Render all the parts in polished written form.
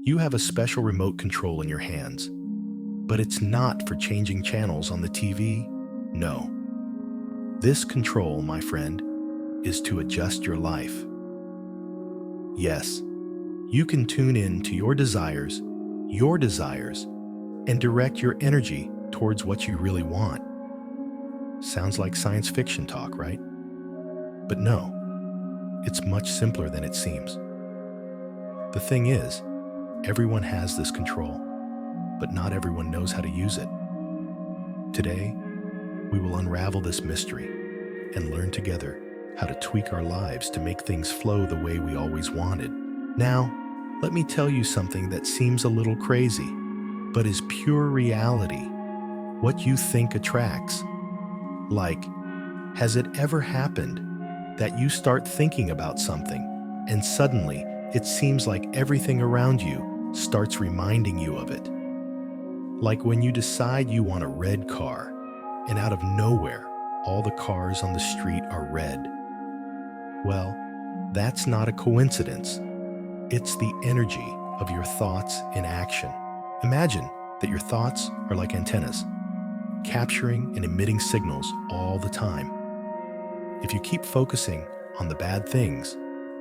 You have a special remote control in your hands, but it's not for changing channels on the TV. No. This control, my friend, is to adjust your life. Yes, you can tune in to your desires, and direct your energy towards what you really want. Sounds like science fiction talk, right? But no, it's much simpler than it seems. The thing is, everyone has this control, but not everyone knows how to use it. Today, we will unravel this mystery and learn together how to tweak our lives to make things flow the way we always wanted. Now, let me tell you something that seems a little crazy, but is pure reality. What you think attracts. Like, has it ever happened that you start thinking about something and suddenly it seems like everything around you starts reminding you of it? Like when you decide you want a red car and out of nowhere, all the cars on the street are red. Well, that's not a coincidence. It's the energy of your thoughts in action. Imagine that your thoughts are like antennas, capturing and emitting signals all the time. If you keep focusing on the bad things,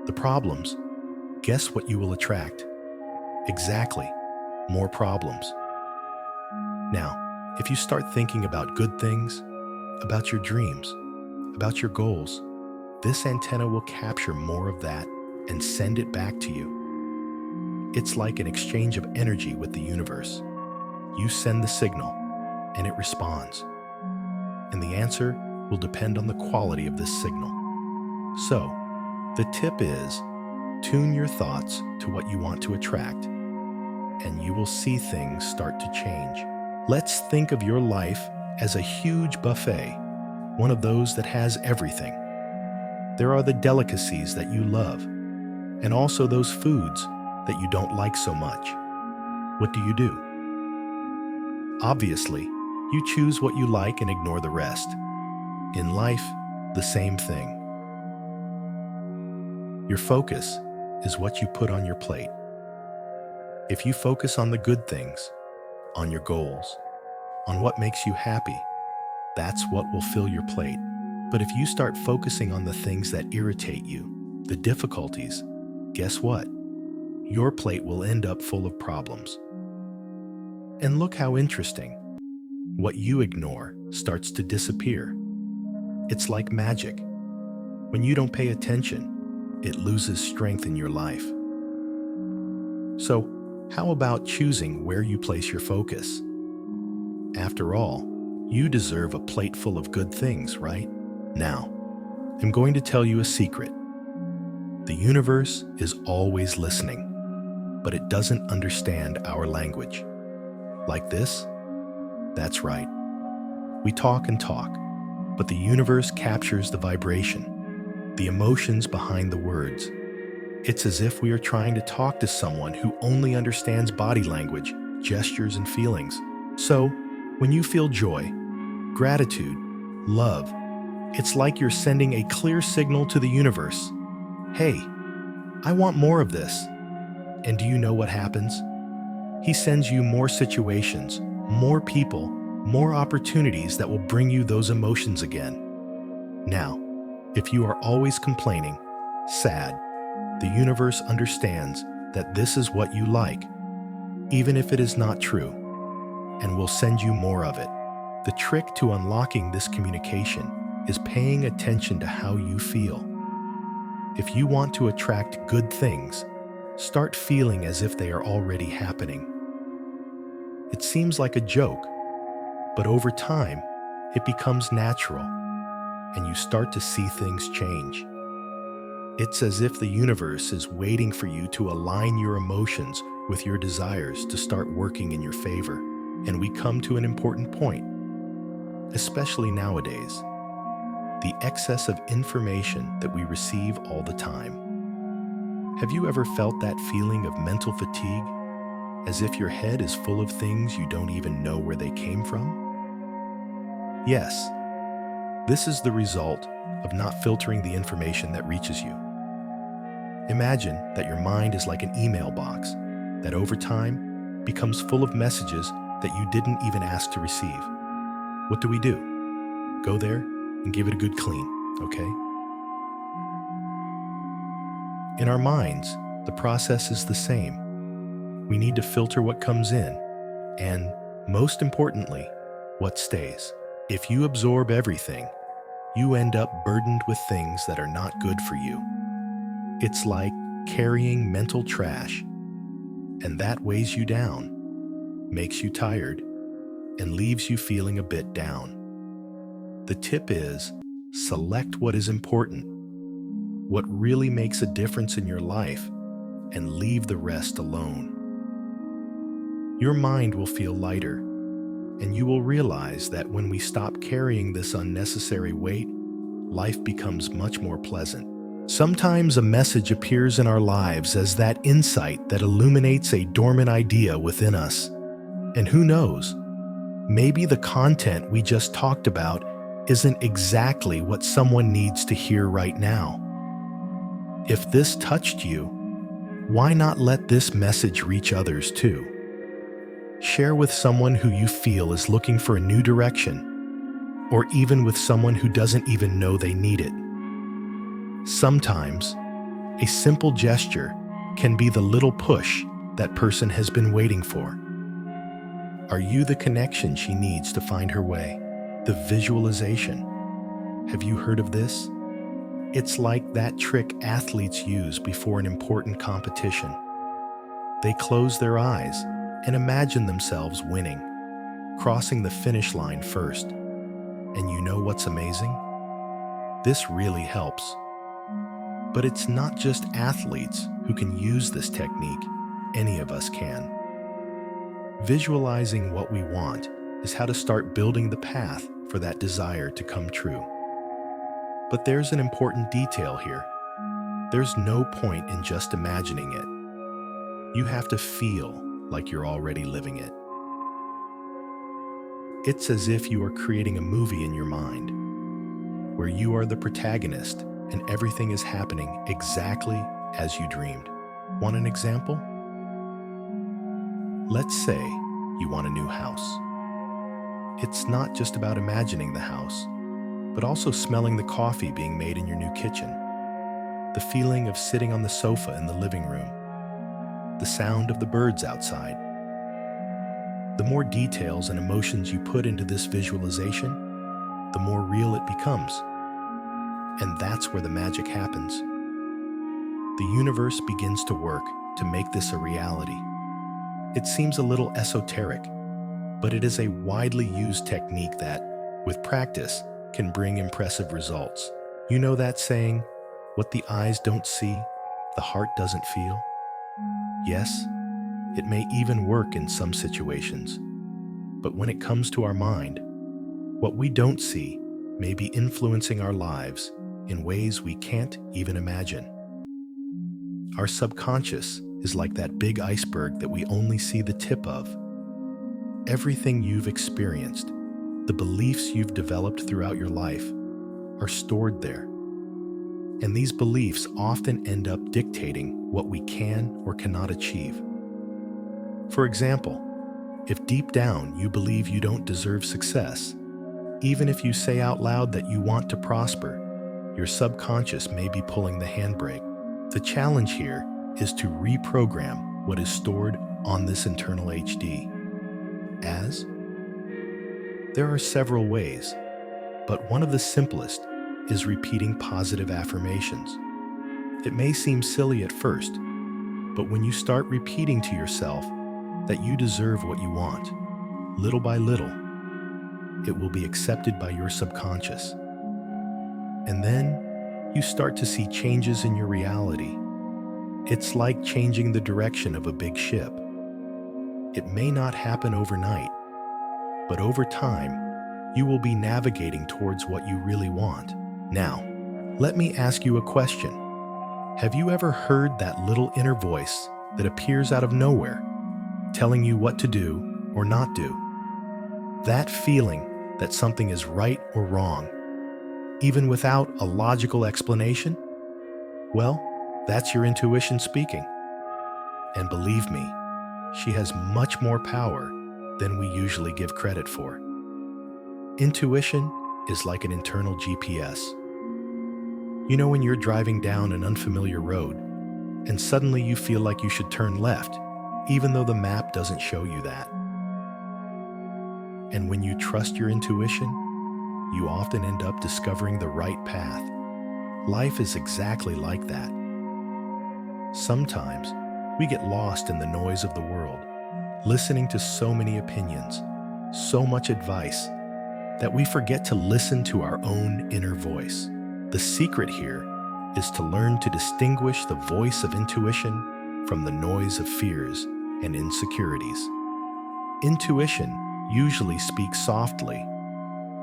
the problems, guess what you will attract? Exactly, more problems. Now, if you start thinking about good things, about your dreams, about your goals, this antenna will capture more of that and send it back to you. It's like an exchange of energy with the universe. You send the signal, and it responds. And the answer will depend on the quality of this signal. So, the tip is, tune your thoughts to what you want to attract, and you will see things start to change. Let's think of your life as a huge buffet, one of those that has everything. There are the delicacies that you love, and also those foods that you don't like so much. What do? Obviously, you choose what you like and ignore the rest. In life, the same thing. Your focus is what you put on your plate. If you focus on the good things, on your goals, on what makes you happy, that's what will fill your plate. But if you start focusing on the things that irritate you, the difficulties, guess what? Your plate will end up full of problems. And look how interesting. What you ignore starts to disappear. It's like magic. When you don't pay attention, it loses strength in your life. So, how about choosing where you place your focus? After all, you deserve a plate full of good things, right? Now, I'm going to tell you a secret. The universe is always listening, but it doesn't understand our language. Like this? That's right. We talk and talk, but the universe captures the vibration, the emotions behind the words. It's as if we are trying to talk to someone who only understands body language, gestures, and feelings. So, when you feel joy, gratitude, love, it's like you're sending a clear signal to the universe. Hey, I want more of this. And do you know what happens? He sends you more situations, more people, more opportunities that will bring you those emotions again. Now, if you are always complaining, sad, the universe understands that this is what you like, even if it is not true, and will send you more of it. The trick to unlocking this communication is paying attention to how you feel. If you want to attract good things, start feeling as if they are already happening. It seems like a joke, but over time, it becomes natural, and you start to see things change. It's as if the universe is waiting for you to align your emotions with your desires to start working in your favor. And we come to an important point, especially nowadays, the excess of information that we receive all the time. Have you ever felt that feeling of mental fatigue, as if your head is full of things you don't even know where they came from? Yes, this is the result of not filtering the information that reaches you. Imagine that your mind is like an email box. that over time becomes full of messages that you didn't even ask to receive. What do? Go there and give it a good clean, okay? In our minds, the process is the same. We need to filter what comes in and, most importantly, what stays. If you absorb everything, you end up burdened with things that are not good for you. It's like carrying mental trash, and that weighs you down, makes you tired, and leaves you feeling a bit down. The tip is, select what is important, what really makes a difference in your life, and leave the rest alone. Your mind will feel lighter, and you will realize that when we stop carrying this unnecessary weight, life becomes much more pleasant. Sometimes a message appears in our lives as that insight that illuminates a dormant idea within us. And who knows, maybe the content we just talked about isn't exactly what someone needs to hear right now. If this touched you, why not let this message reach others too? Share with someone who you feel is looking for a new direction, or even with someone who doesn't even know they need it. Sometimes, a simple gesture can be the little push that person has been waiting for. Are you the connection she needs to find her way? The visualization. Have you heard of this? It's like that trick athletes use before an important competition. They close their eyes and imagine themselves winning, crossing the finish line first. And you know what's amazing? This really helps. But it's not just athletes who can use this technique, any of us can. Visualizing what we want is how to start building the path for that desire to come true. But there's an important detail here. There's no point in just imagining it. You have to feel like you're already living it. It's as if you are creating a movie in your mind, where you are the protagonist and everything is happening exactly as you dreamed. Want an example? Let's say you want a new house. It's not just about imagining the house, but also smelling the coffee being made in your new kitchen, the feeling of sitting on the sofa in the living room, the sound of the birds outside. The more details and emotions you put into this visualization, the more real it becomes. And that's where the magic happens. The universe begins to work to make this a reality. It seems a little esoteric, but it is a widely used technique that, with practice, can bring impressive results. You know that saying, what the eyes don't see, the heart doesn't feel? Yes, it may even work in some situations. But when it comes to our mind, what we don't see may be influencing our lives in ways we can't even imagine. Our subconscious is like that big iceberg that we only see the tip of. Everything you've experienced, the beliefs you've developed throughout your life, are stored there. And these beliefs often end up dictating what we can or cannot achieve. For example, if deep down you believe you don't deserve success, even if you say out loud that you want to prosper, your subconscious may be pulling the handbrake. The challenge here is to reprogram what is stored on this internal HD. As? There are several ways, but one of the simplest is repeating positive affirmations. It may seem silly at first, but when you start repeating to yourself that you deserve what you want, little by little, it will be accepted by your subconscious. And then you start to see changes in your reality. It's like changing the direction of a big ship. It may not happen overnight, but over time, you will be navigating towards what you really want. Now, let me ask you a question. Have you ever heard that little inner voice that appears out of nowhere, telling you what to do or not do? That feeling that something is right or wrong, even without a logical explanation? Well, that's your intuition speaking. And believe me, she has much more power than we usually give credit for. Intuition is like an internal GPS. You know when you're driving down an unfamiliar road and suddenly you feel like you should turn left, even though the map doesn't show you that. And when you trust your intuition, you often end up discovering the right path. Life is exactly like that. Sometimes we get lost in the noise of the world, listening to so many opinions, so much advice, that we forget to listen to our own inner voice. The secret here is to learn to distinguish the voice of intuition from the noise of fears and insecurities. Intuition usually speaks softly,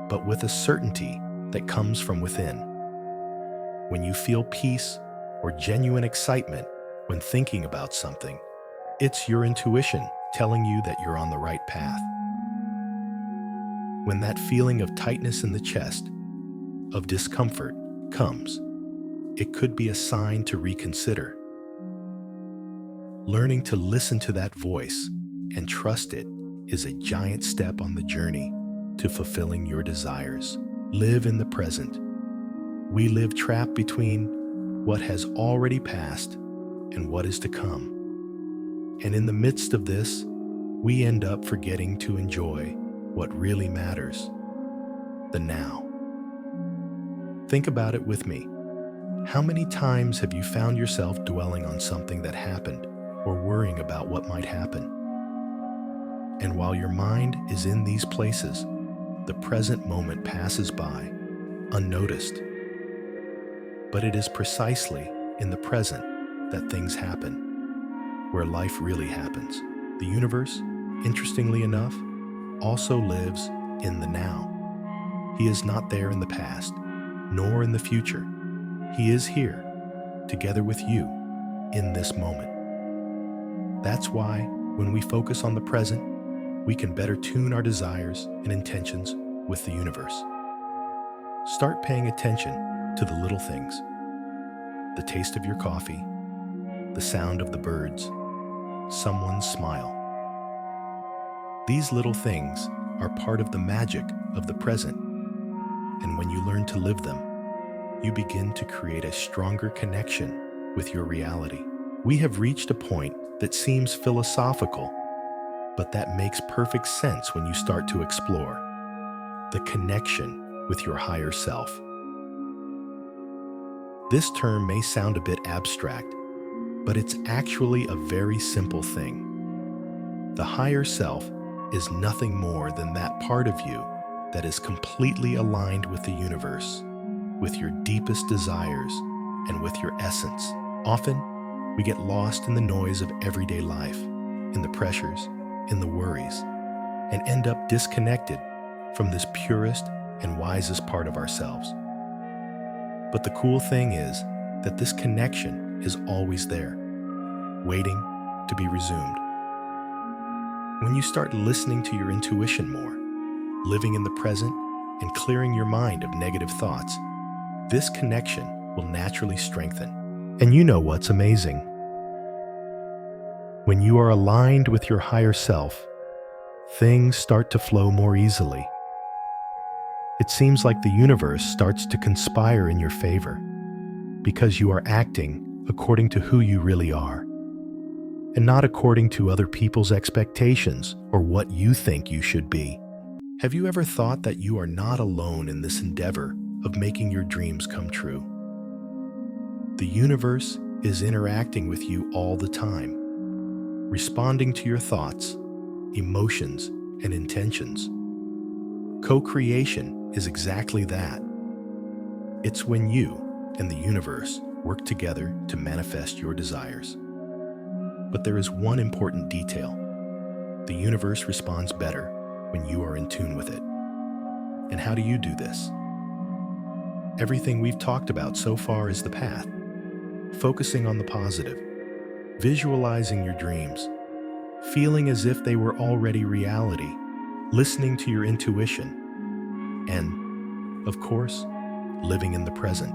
but with a certainty that comes from within. When you feel peace or genuine excitement when thinking about something, it's your intuition telling you that you're on the right path. When that feeling of tightness in the chest, of discomfort, comes, it could be a sign to reconsider. Learning to listen to that voice and trust it is a giant step on the journey to fulfilling your desires. Live in the present. We live trapped between what has already passed and what is to come. And in the midst of this, we end up forgetting to enjoy what really matters, the now. Think about it with me. How many times have you found yourself dwelling on something that happened or worrying about what might happen? And while your mind is in these places, the present moment passes by, unnoticed. But it is precisely in the present that things happen, where life really happens. The universe, interestingly enough, also lives in the now. He is not there in the past, nor in the future. He is here, together with you, in this moment. That's why, when we focus on the present, we can better tune our desires and intentions with the universe. Start paying attention to the little things: the taste of your coffee, the sound of the birds, someone's smile. These little things are part of the magic of the present, and when you learn to live them, you begin to create a stronger connection with your reality. We have reached a point that seems philosophical, but that makes perfect sense when you start to explore the connection with your higher self. This term may sound a bit abstract, but it's actually a very simple thing. The higher self is nothing more than that part of you that is completely aligned with the universe, with your deepest desires, and with your essence. Often, we get lost in the noise of everyday life, in the pressures, in the worries, and end up disconnected from this purest and wisest part of ourselves. But the cool thing is that this connection is always there, waiting to be resumed. When you start listening to your intuition more, living in the present, and clearing your mind of negative thoughts, this connection will naturally strengthen. And you know what's amazing? When you are aligned with your higher self, things start to flow more easily. It seems like the universe starts to conspire in your favor because you are acting according to who you really are, and not according to other people's expectations or what you think you should be. Have you ever thought that you are not alone in this endeavor of making your dreams come true? The universe is interacting with you all the time, responding to your thoughts, emotions, and intentions. Co-creation is exactly that. It's when you and the universe work together to manifest your desires. But there is one important detail. The universe responds better when you are in tune with it. And how do you do this? Everything we've talked about so far is the path. Focusing on the positive, visualizing your dreams, feeling as if they were already reality, listening to your intuition, and, of course, living in the present.